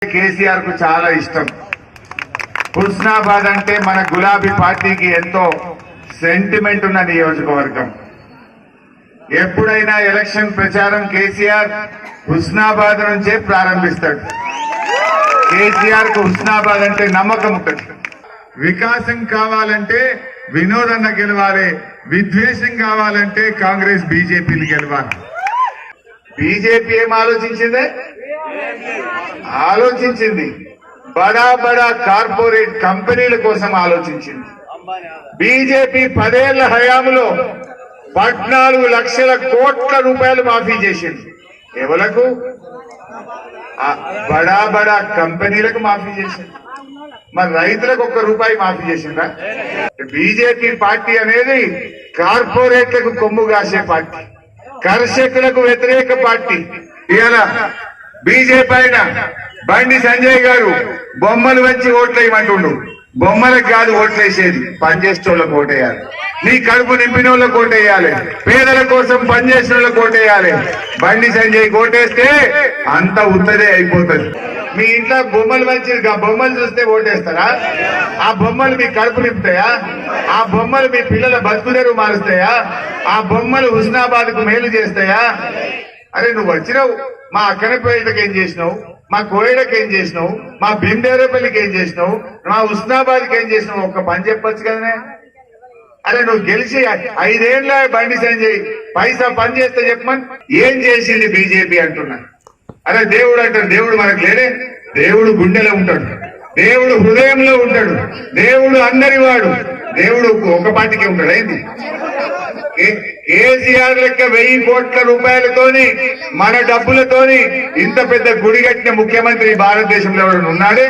కేసీఆర్ కు చాలా ఇష్టం. హుస్నాబాద్ అంటే మన గులాబీ పార్టీకి ఎంతో సెంటిమెంట్ ఉన్న నియోజకవర్గం. ఎప్పుడైనా ఎలక్షన్ ప్రచారం కేసీఆర్ హుస్నాబాద్ నుంచే ప్రారంభిస్తాడు. కేసీఆర్ కు హుస్నాబాద్ అంటే నమ్మకం ఉంటుంది. వికాసం కావాలంటే వినోదన్న గెలవాలి, విద్వేషం కావాలంటే కాంగ్రెస్ బీజేపీలు గెలవాలి. బీజేపీ ఏం ఆలోచించింది బడా బడా కార్పొరేట్ కంపెనీల కోసం ఆలోచించింది. బీజేపీ 10 ఏళ్ల హయాంలో 14 లక్షల కోట్ల రూపాయలు మాఫీ చేసింది. ఎవలకు? బడా బడా కంపెనీలకు మాఫీ చేసింది. మరి రైతులకు ₹1 మాఫీ చేసిందా? బీజేపీ పార్టీ అనేది కార్పొరేట్లకు కొమ్ము కాసే పార్టీ, కర్షకులకు వ్యతిరేక పార్టీ. ఇలా బీజేపీ అయిన బండి సంజయ్ గారు బొమ్మలు వచ్చి ఓట్లేయమంటుండు. బొమ్మలకు కాదు ఓట్లేసేది, పనిచేసేటోళ్ళకు ఓటేయాలి. నీ కడుపు నింపిన వాళ్ళకు ఓటేయాలి, పేదల కోసం పనిచేసిన వాళ్ళకు ఓటేయాలి. బండి సంజయ్ ఓటేస్తే అంత ఉత్తదే అయిపోతుంది. మీ ఇంట్లో బొమ్మలు వచ్చి బొమ్మలు చూస్తే ఓటేస్తారా? ఆ బొమ్మలు మీ కడుపు నింపుతాయా? ఆ బొమ్మలు మీ పిల్లల బతుకుదెరువు మారుస్తాయా? ఆ బొమ్మలు హుస్నాబాద్ కు మేలు చేస్తాయా? అరే నువ్వు వచ్చినావు, మా అక్కనపేటకి ఏం చేసినావు, మా కోయడకి ఏం చేసినావు, మా బిందేరపల్లికి ఏం చేసినావు, మా హుస్నాబాద్కి ఏం చేసినావు? ఒక్క పని చెప్పొచ్చు కదనే. అరే నువ్వు గెలిచి 5 ఏళ్ల బండి సంజయ్ పైసా పని చేస్తే చెప్పమని ఏం చేసింది బీజేపీ అంటున్నా. అరే దేవుడు అంటారు, దేవుడు మనకు లేడే. దేవుడు గుండెలో ఉంటాడు, దేవుడు హృదయంలో ఉంటాడు, దేవుడు అందరి వాడు. దేవుడు ఒక పార్టీకే ఉంటాడు. ఏంది కేసీఆర్ లెక్క 1000 కోట్ల రూపాయలతోని మన డబ్బులతోని ఇంత పెద్ద గుడి కట్టిన ముఖ్యమంత్రి భారతదేశంలో ఎవరైనా ఉన్నాడే?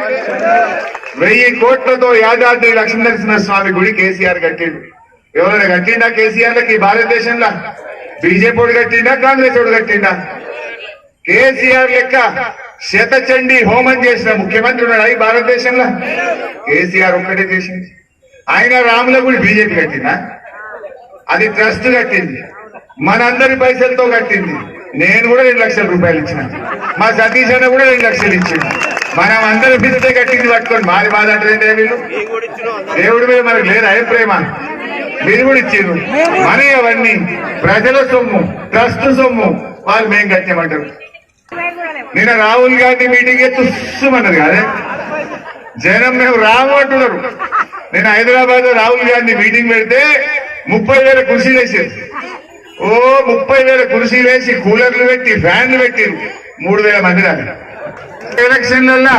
1000 కోట్లతో యాదాద్రి లక్ష్మీనరసింహస్వామి గుడి కేసీఆర్ కట్టిండు. ఎవరైనా కట్టిండా కేసీఆర్ లకి భారతదేశంలో? బీజేపీ కట్టిండా, కాంగ్రెస్ వాడు కట్టిండా? కేసీఆర్ లెక్క శతచండీ హోమం చేసిన ముఖ్యమంత్రి ఉన్నాడు ఈ భారతదేశంలో? కేసీఆర్ ఒక్కటే చేసింది. ఆయన రాముల గుడి బీజేపీ కట్టిందా? అది ట్రస్ట్ కట్టింది, మనందరి పైసలతో కట్టింది. నేను కూడా 2 లక్షల రూపాయలు ఇచ్చిన, మా సతీష్ అన్న కూడా 2 లక్షలు ఇచ్చింది. మనం అందరి పిలిస్తే కట్టింది పట్టుకొని మాది బాధ అంటే వీళ్ళు. దేవుడి మీద మనకు లేదా ఏం ప్రేమ? మీరు కూడా ఇచ్చారు మరి. అవన్నీ ప్రజల సొమ్ము, ట్రస్ట్ సొమ్ము. వాళ్ళు మేం కట్టామంటారు. నిన్న రాహుల్ గాంధీ మీటింగ్ తుస్సుమన్నది కాదే, జనం మేము రాము అంటున్నారు. నేను హైదరాబాద్ లో రాహుల్ గాంధీ మీటింగ్ పెడితే 30,000 కుర్చీలు వేసారు. 30,000 కుర్చీలు వేసి కూలర్లు పెట్టి ఫ్యాన్లు పెట్టి 3,000 మంది రాదు. ఎలక్షన్లల్లా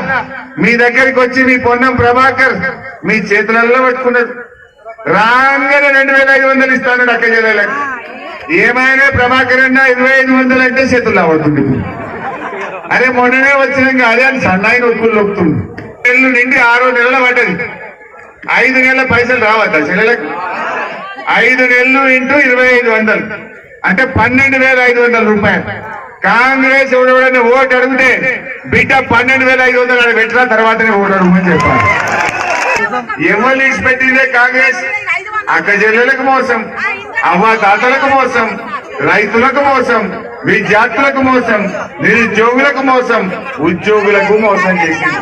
మీ దగ్గరికి వచ్చి మీ పొన్నం ప్రభాకర్ మీ చేతులలో పట్టుకున్నాడు. రాగానే 2,500 ఇస్తాడు అక్క జిల్లాలకు. ఏమైనా ప్రభాకర్ అన్న 2,500 అంటే చేతుల్లో పడుతుంది. అరే మొన్ననే వచ్చినాక అదే అని సన్నాయి నొక్కులు నొక్కుతుంది. నెలలు నిండి 6 నెలల పడ్డది. 5 నెలల పైసలు రావద్దా చెల్లెలకు? 5 నెలలు ఇంటూ 2,500 అంటే 12,500 రూపాయలు. కాంగ్రెస్ ఎవడెవడన్నా ఓటు అడిగితే బిడ్డ 12,500 పెట్టిన తర్వాతనే ఓటు అడుగుమని చెప్పాలి. ఎవరు లీడ్స్ పెట్టిందే కాంగ్రెస్. అక్క చెల్లెలకు మోసం, అవ్వాతాతలకు మోసం, రైతులకు మోసం, విద్యార్థులకు మోసం, నిరుద్యోగులకు మోసం, ఉద్యోగులకు మోసం చేసింది.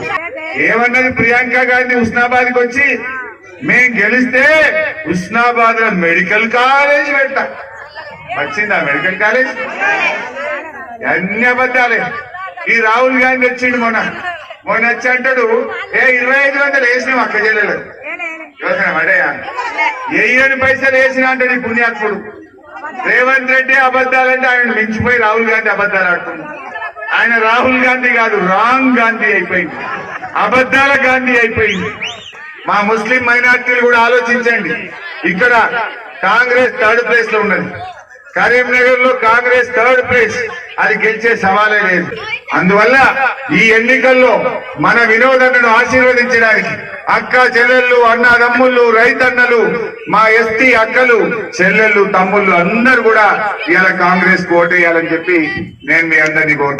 ఏమన్నది ప్రియాంక గాంధీ హుస్నాబాద్కి వచ్చి, మేం గెలిస్తే హుస్నాబాద్ లో మెడికల్ కాలేజ్ పెడతా. వచ్చిందా మెడికల్ కాలేజ్? అన్ని అబద్ధాలే. ఈ రాహుల్ గాంధీ వచ్చిండు మొన్న వచ్చి అంటాడు, 2,500 వేసినాం అక్క చెల్లెలు. యోచన పడేయా? ఏయని పైసలు వేసినా అంటాడు ఈ పుణ్యాత్ముడు. రేవంత్ రెడ్డి అబద్ధాలంటే ఆయన మించిపోయి రాహుల్ గాంధీ అబద్ధాలు ఆడుతుంది. ఆయన రాహుల్ గాంధీ కాదు, రాంగ్ గాంధీ అయిపోయింది, అబద్ధాల గాంధీ అయిపోయింది. మా ముస్లిం మైనార్టీలు కూడా ఆలోచించండి. ఇక్కడ కాంగ్రెస్ 3rd ప్లేస్ లో ఉన్నది. కరీంనగర్ లో కాంగ్రెస్ 3rd ప్లేస్. అది గెలిచే సవాలే లేదు. అందువల్ల ఈ ఎన్నికల్లో మన వినోదన్నను ఆశీర్వదించడానికి అక్క చెల్లెళ్ళు, అన్నదమ్ముళ్ళు, రైతన్నలు, మా ఎస్టీ అక్కలు చెల్లెళ్ళు, తమ్ముళ్ళు అందరూ కూడా ఇలా కాంగ్రెస్ కు ఓటేయాలని చెప్పి నేను మీ అందరినీ కోరుతున్నాను.